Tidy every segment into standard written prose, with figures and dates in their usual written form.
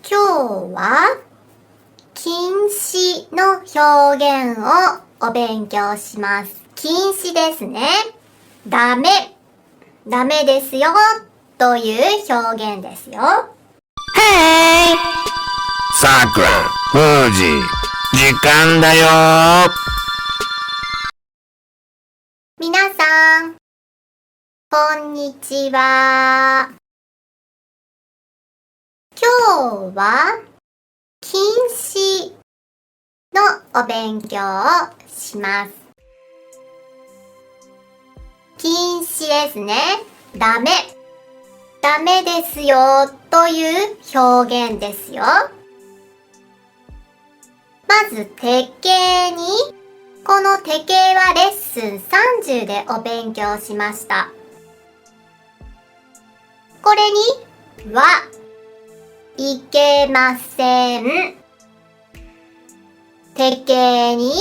今日は禁止の表現をお勉強します。禁止ですね。ダメですよという表現ですよ。へい！さくら、ふうじ、時間だよ。皆さん、こんにちは。今日は禁止のお勉強をします。禁止ですね。ダメですよという表現ですよ。まず手形に、この手形はレッスン30でお勉強しました。これにはいけません。手形に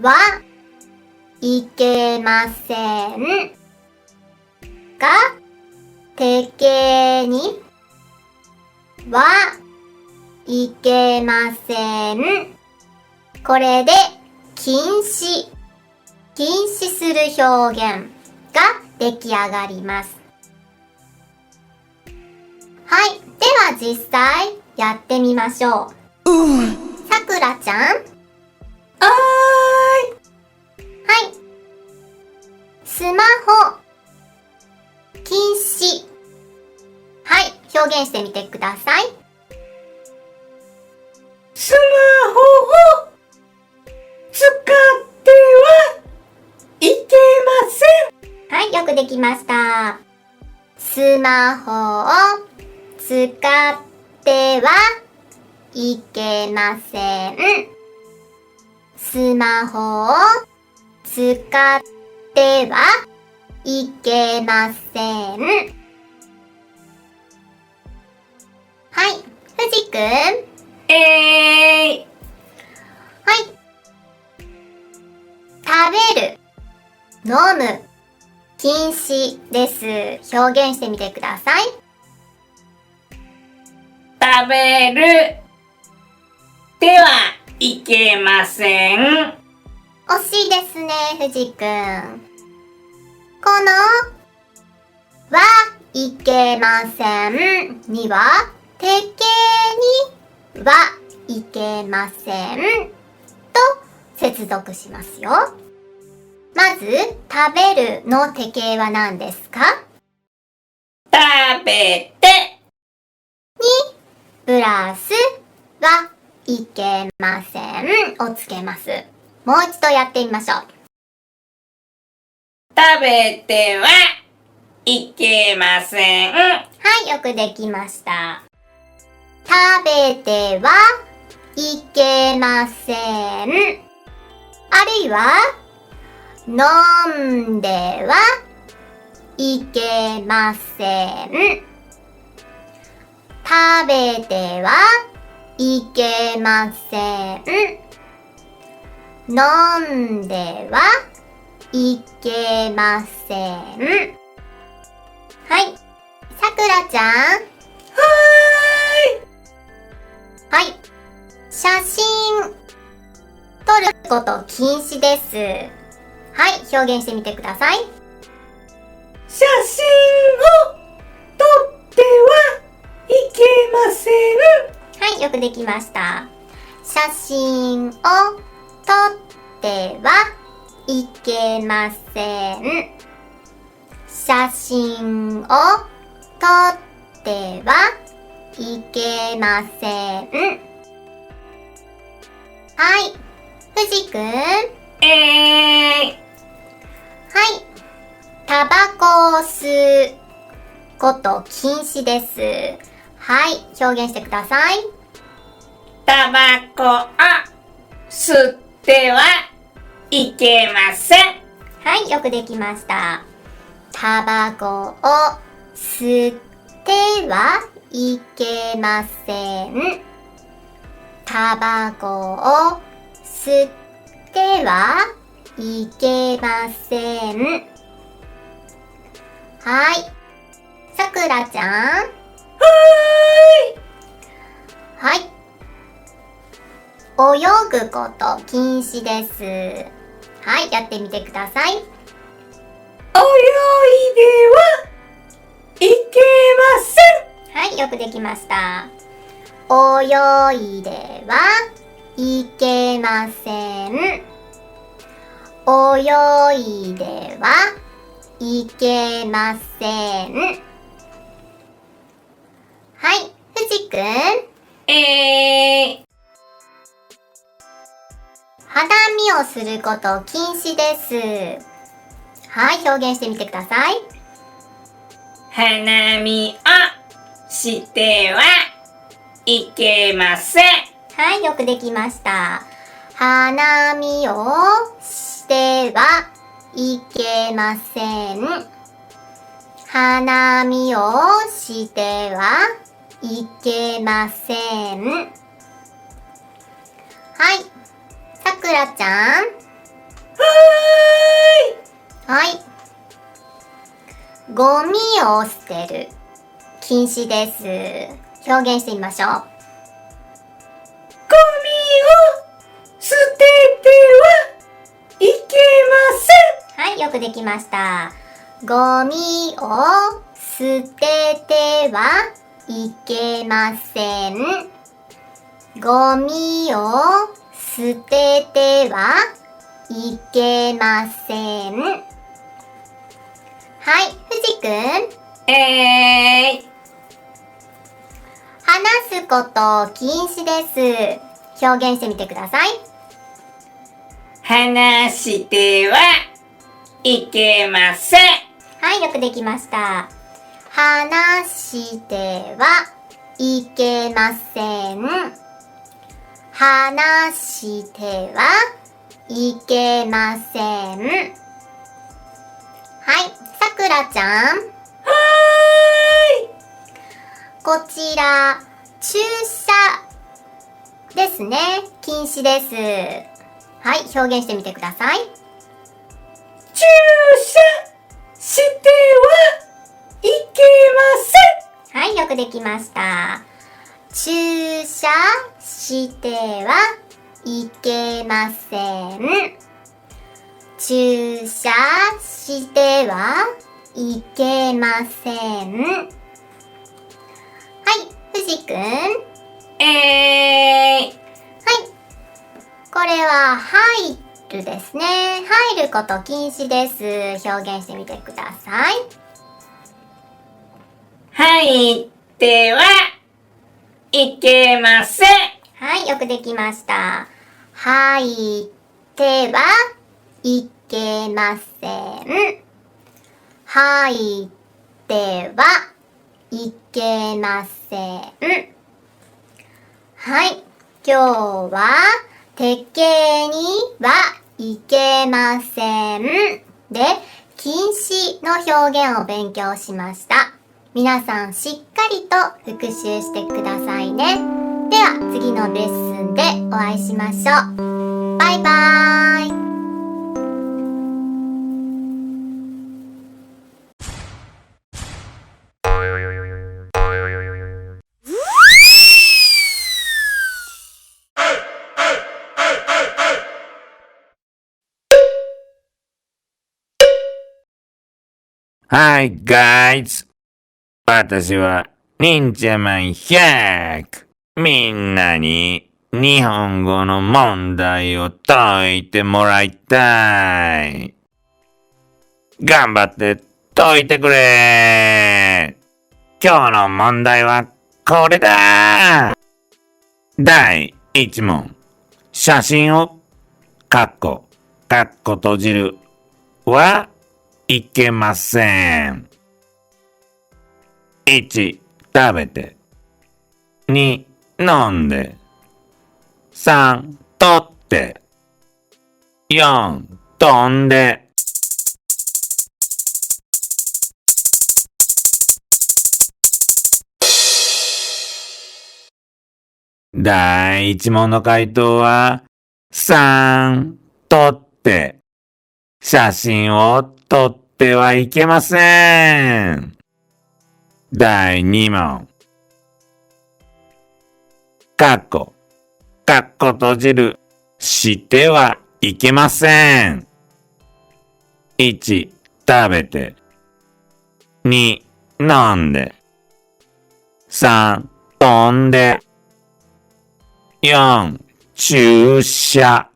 はいけませんが、手形にはいけません。これで禁止する表現が出来上がります。はい。では実際やってみましょう。さくらちゃん。はい。スマホ禁止。はい。表現してみてください。スマホを使ってはいけません。はい。よくできました。スマホを使ってはいけません。スマホを使ってはいけません。はい。ふじくん。はい。食べる、飲む、禁止です。表現してみてください。食べるではいけません。惜しいですね、ふじくん。このはいけませんには手形にはいけませんと接続しますよ。まず食べるの手形は何ですか？食べてにプラスはいけませんをつけます。もう一度やってみましょう。食べてはいけません。はい、よくできました。食べてはいけません。あるいは飲んではいけません。食べてはいけません。飲んではいけません。はい。さくらちゃん。はい。写真撮ること禁止です。はい。表現してみてください。写真を撮ってはいけません。はい。よくできました。写真を撮ってはいけません。写真を撮ってはいけません。はい。ふじくん。はい。タバコを吸うこと禁止です。はい。表現してください。タバコを吸ってはいけません。はい。よくできました。タバコを吸ってはいけません。タバコを吸ってはいけません。はい。さくらちゃん。泳ぐこと禁止です。はい、やってみてください。泳いではいけません。はい、よくできました。泳いではいけません。泳いではいけません。はい、藤くん。花見をすること禁止です。はい、表現してみてください。花見をしてはいけません。はい、よくできました。花見をしてはいけません。花見をしてはいけません。はい、さくらちゃん。はい。ゴミを捨てる。禁止です。表現してみましょう。ゴミを捨ててはいけまはい、よくできました。ゴミを捨ててはいけません。ゴミを捨ててはいけません。はい、藤くん。話すこと禁止です。表現してみてください。話してはいけません。はい、よくできました。話してはいけません。話してはいけません。はい、さくらちゃん。こちら、駐車ですね。禁止です。はい、表現してみてください。駐車してはいけません。はい、よくできました。駐車してはいけません。駐車してはいけません。はい、藤くん。これは入るですね。入ること禁止です。表現してみてください。入ってはいけません。はい、よくできました。入ってはいけません。入ってはいけません。はい、今日は鉄拳にはいけませんで禁止の表現を勉強しました。皆さんしっかりと復習してくださいね。では次のレッスンでお会いしましょう。バイバーイ。Hi, guys! 私は、忍者マン100! みんなに、日本語の問題を解いてもらいたい。頑張って解いてくれ！今日の問題はこれだ！第1問。写真を、カッコ閉じるはいけません。1、食べて。2、飲んで。3、取って。4、飛んで。第1問の回答は、3、撮って。写真を撮ってはいけません。第2問。かっこ閉じる、してはいけません。1、食べて。2、飲んで。3、飛んで。4、注射。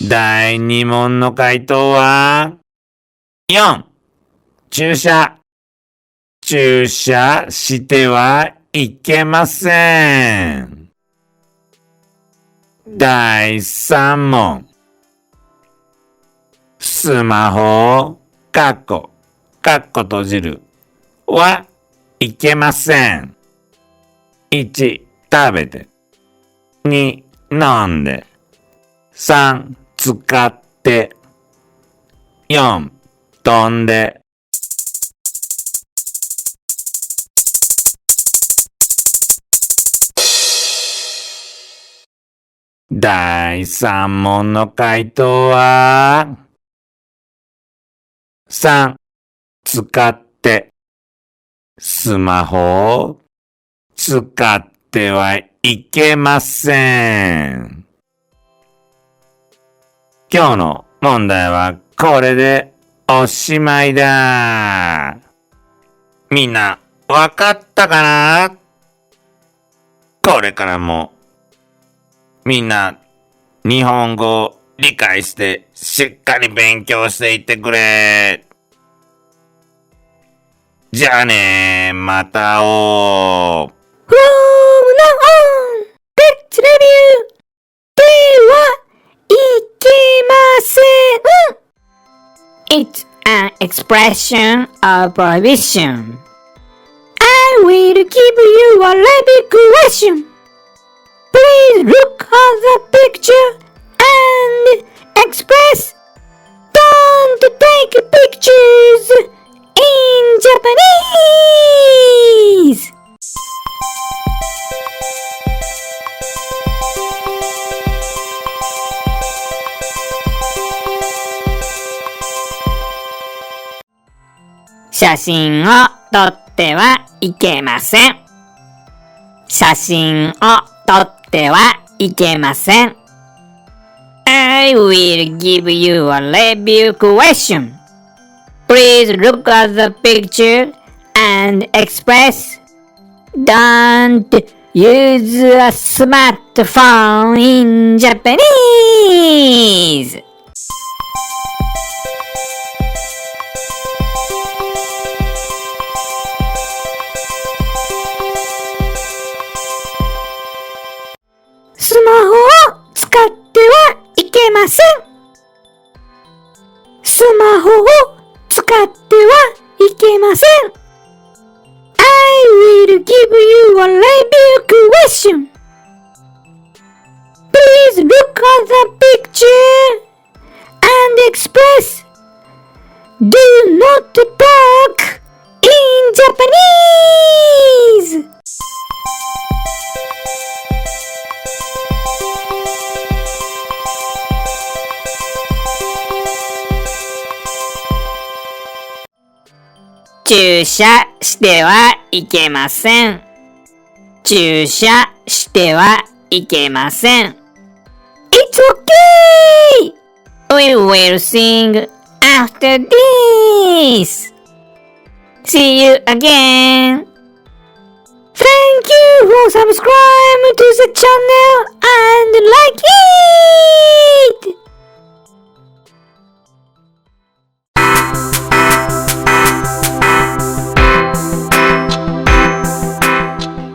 第2問の回答は、4、注射。注射してはいけません。第3問。スマホをかっこ閉じるはいけません。1、食べて。2、飲んで。3、使って。4、飛んで。第3問の回答は、3、使って。スマホを使ってはいけません。今日の問題はこれでおしまいだ。みんなわかったかな？これからもみんな日本語を理解してしっかり勉強していってくれ。じゃあね、また会おう。From now on, let's review. ではいけません。It's an expression of prohibition. I will give you a review question. Please look at the picture and express. Don't take pictures in Japanese. 写真を撮ってはいけません。写真を撮ってはいけません。I will give you a review question. Please look at the picture and express. Don't use a smartphone in Japanese. スマホを使ってはいけません。スマホを使ってはいけません。I will give you a review question. Please look at the picture and express. Do not talk in Japanese. 注射してはいけません。注射してはいけません。It's okay! We will sing after this! See you again! Thank you for subscribing to the channel and like it!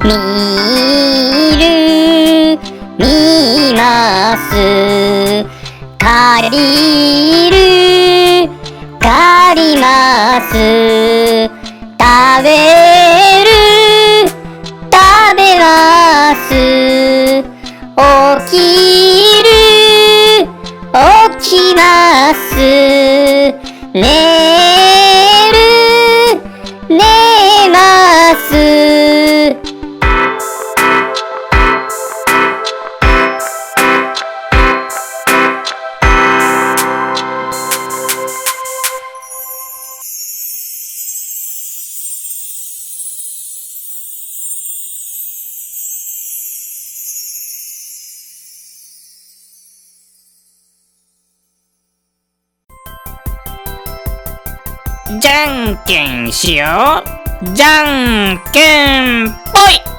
見る見ます借りる借ります食べる食べます起きる起きます寝る寝ますじゃんけんしよう。じゃんけんぽい。